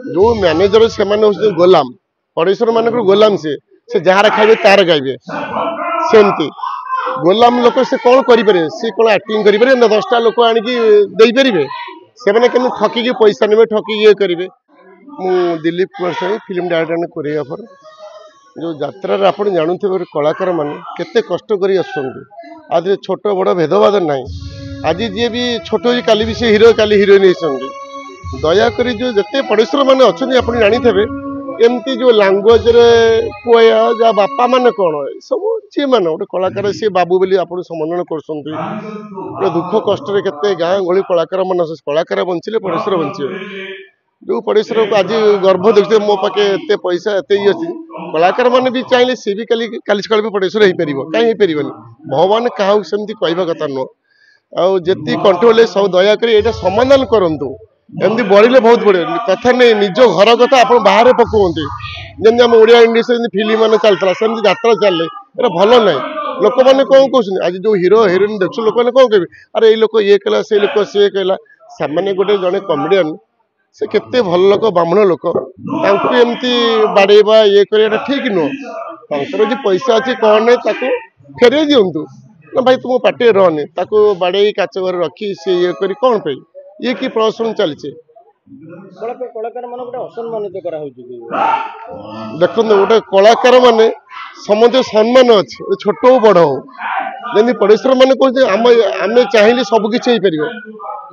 जो मैनेजर से गोलाम पड़ोसर मान गोलाम से जार खाइबे तार गाइबे सेमती गोलाम लोक से कौन करें सी कौन आक्टिंग करें ना 10टा लोक आनिकी से ठकिकी पैसा ने ठकिकी ये करेंगे। मु Dilip Kumar Swain film director and choreographer. जो यात्रा आप जानते कलाकार मैंने केते कष्ट करी आज छोट बड़ भेदभाद ना आज जी भी छोट हो काली भी से हीरो काली हिरोइन होती दयाकोरी जो जिते पड़ोसर मैंने अच्छा आप जानी एमती जो लांगुएज पुआ जा बापा मान कौन सब जी मान गोटे कलाकार सी बाबू बोली आप सम्मान कर दुख कष्ट के गाँ गहली कलाकार मान कलाकार बंचिले पड़ोसर बंचे जो पड़ोसर को आज गर्व देखते मो पाखे एत पैसा एत ये अच्छी कलाकार मैंने भी चाहिए सी भी काली सका भी पड़ोसर हो पार कहीं हो पार भगवान क्या सेमती कहवा कथा नुह आती कंट्रोल सब दयाकोरी यहाँ समाधान करूँ एमती बढ़े बहुत बढ़े कथा नहीं निज घर कथा आप बाहर पकाते जमी आम ओडिया इंडस्ट्री फिल्म मान चलता सेमती यात्रा चलने ये भल ना लोक मैंने कौन कहते आज जो हीरो हिरोइन देख लोक मैंने कौन कहे अरे ये लोक ये कहला से लोक सी कहला से गोटे जड़े कमेडियन से केते भल लोक ब्राह्मण लोक एमती बाड़ेबा ये करवा ठीक नुह जो पैसा अच्छी कौन नहीं फेरे दिंतु ना भाई तुम पार्टी रहनी बाड़े काच घर रखी सी ये कर कौन पे ये कि प्रदर्शन चलছে कलाकार मान असम्मानित देखो गोटे कलाकार माने समझे सम्मान अच्छे छोट हो बड़ हो जमी पड़ोसर मैंने कहते आम चाहिए सबकि हो पार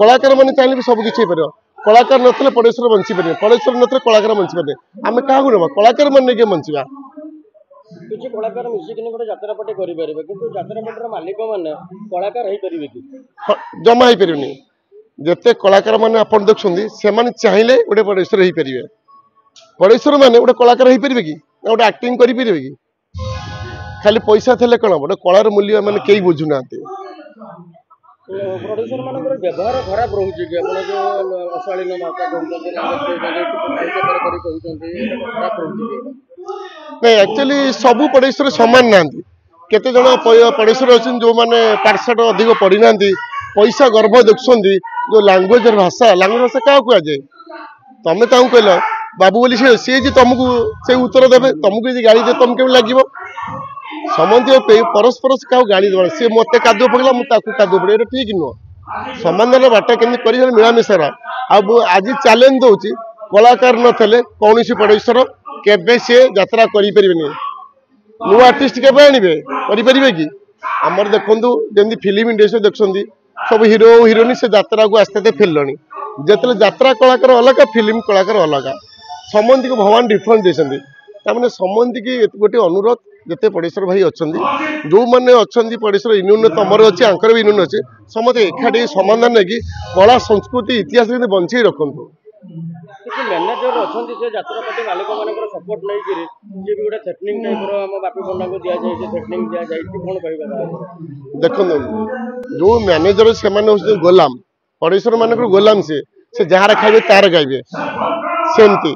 कलाकार मैंने चाहिए भी सबकि हो पार कलाकार नथिले पड़ोसर बंची पारे पड़ोसर नथिले कलाकार बंची पारे आम क्या ना कलाकार मैंने के बंचा किसी कलाकार मिसिक गोटे यात्रा पार्टी करेंगे कि यात्रा पार्टी मालिक मैंने कलाकार हो पारे कि जमा हो पारे जिते कलाकार मैंने आप देखते से चाहिए गोटे पड़ोसर हो पारे पड़ोसर मैंने गोटे कलाकार हो पारे कि गोटे आक्टिंग करें कि खाली पैसा थे कौन गोटे कलार मूल्य मैंने कई बुझुना प्रोड्यूसर मान व्यवहार खराब रोचे कि जो अशालीन भाषा नहीं एक्चुअली सबू पड़ोसर सामान ना केते जन पड़ोसर अच्छे जो मैंने पाठशाठ अधिक पढ़ी ना पैसा गर्व देखुं जो लैंग्वेज भाषा क्या कहुए तुम्हें कहल बाबू बोली सी जी तुमको से उत्तर देवे तुमको गाड़ी दे तुम के लगे समझ परस्पर से क्या गाड़ी देवा सी मत कादुआ पकड़ा मुझे कादुआ पड़े ये ठीक नुह समाधान बाटा केमी मिलामिशार आज चैलेंज दूसरी कलाकार नथिले कौन पड़ोसर केबे सी यात्रा करें नुआ आर्टिस्ट के आने कि आमर देखु जमी फिल्म इंडस्ट्री देखते सब हिरो हिरोइन से यात्रा को आस्ते आस्ते फेरल जो यात्रा कलाकार अलग फिल्म कलाकार अलग समझ को भगवान डिफरेंस देते तमें समझ की गोटे अनुरोध जिते पड़ोसर भाई अच्छा जो मैंने अच्छा पड़ोसर यूनियन तुम अच्छे आंकर भी यूनियन अच्छे समस्त एकाठी समाधान नहीं कला संस्कृति इतिहास बंचे रखु मैनेजर अच्छा यात्रा पार्टी मालिक मान सपोर्ट नहीं भी गोटे थ्रेटनिंग टाइप बापी पंडा को दि जाए थ्रेटनिंग दि जाए कौन कह देखो जो मैनेजर से गोलाम पड़ोसर मान गोलाम से जार खाइबे तार गाइबे सेमती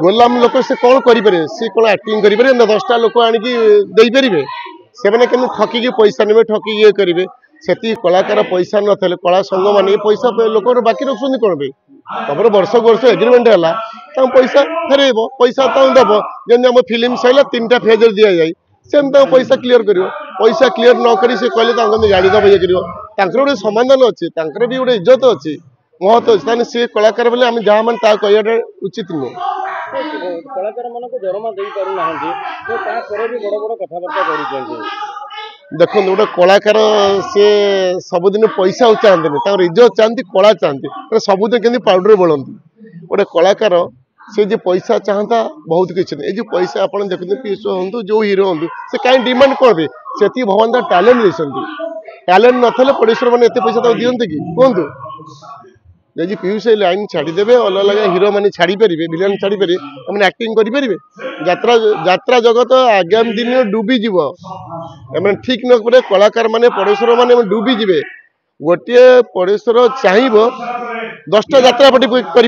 गोलाम लोक से कौन करें सी कौन आक्टिंग करें ना 10टा लोक आनिकी से ठकिकी पैसा ने ठकिकी ये करेंगे से कलाकार पैसा ना कला संघ मान पैसा लोक बाकी रखुच्च कौन पे तुम वर्ष वर्ष एग्रीमेंट है पैसा फेर पैसा दब जमी आम फिल्म सैला 3टा फेज दि जाए सेमती पैसा क्लीयर कर पैसा क्लीयर न कर कहले गाड़ी दब ये कर गोटे समाधान अच्छे भी गोटे इज्जत अच्छी महत्व अच्छे सी कलाकार बोले आम जहाँ मान कहटा उचित नुह कलाकार मान दरमा दे पारना भी बड़ बड़ कथबार्ता कर देखो गोटे कलाकार सी सबुदिन पैसा चाहते इज्जत चाहती कला चाहती सबुदिन के पाउडर बोलती गोटे कलाकार से जो पैसा चाहता बहुत किसी नहीं ये पैसा आप देखते पीस हूँ जो हीरो हूँ से कहीं डिमांड करेंगे से भगवान टैलेंट देते टैलेंट न पड़ोसर मैंने एत पैसा दिखते कि कहतु यदि पीयूष लाइन छाड़देवे अलग अलग हीरो मैंने छाड़ी पारे विलेन छाड़ी पारे मैंने आक्टिंग करें यात्रा जगत आगामी दिन डूबीज ठीक न करे कलाकार मैंने पड़ोसर मैंने डूबीजे गोटे पड़ोसर चाहब 10टा यात्रा पार्टी कर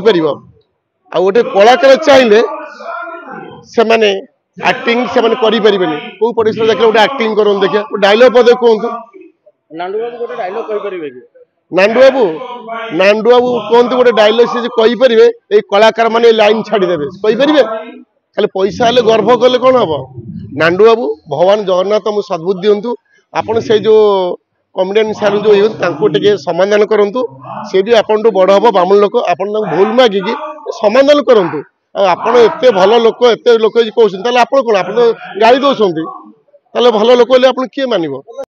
गोटे कलाकार चाहिए से आक्टिंग से करें कौ पड़ोसर देखिए गोटे आक्टिंग कर देखिए डायलॉग पदे कहतु नांडू बाबू गोटे डायलॉग कहि परिबे कि नांडू बाबू कहते गोटे डायलॉग से कहीपर ये कलाकार मैंने लाइन छाड़देवे कहीपर खाली पैसा हेल्ले गर्व कले कौन हम नांडू बाबू भगवान जगन्नाथ मुझे सद्बुद्धि दिंतु आपड़ से जो कमेडियन सार जो टे समाधान करूँ सी भी आपन बड़ हम बामण लोक आप भूल मागिकी समाधान करूँ आपड़ एत भल लोक एत लोक कहते आप कौन आप गाड़ी दौरान भल लोक आप किए मानव।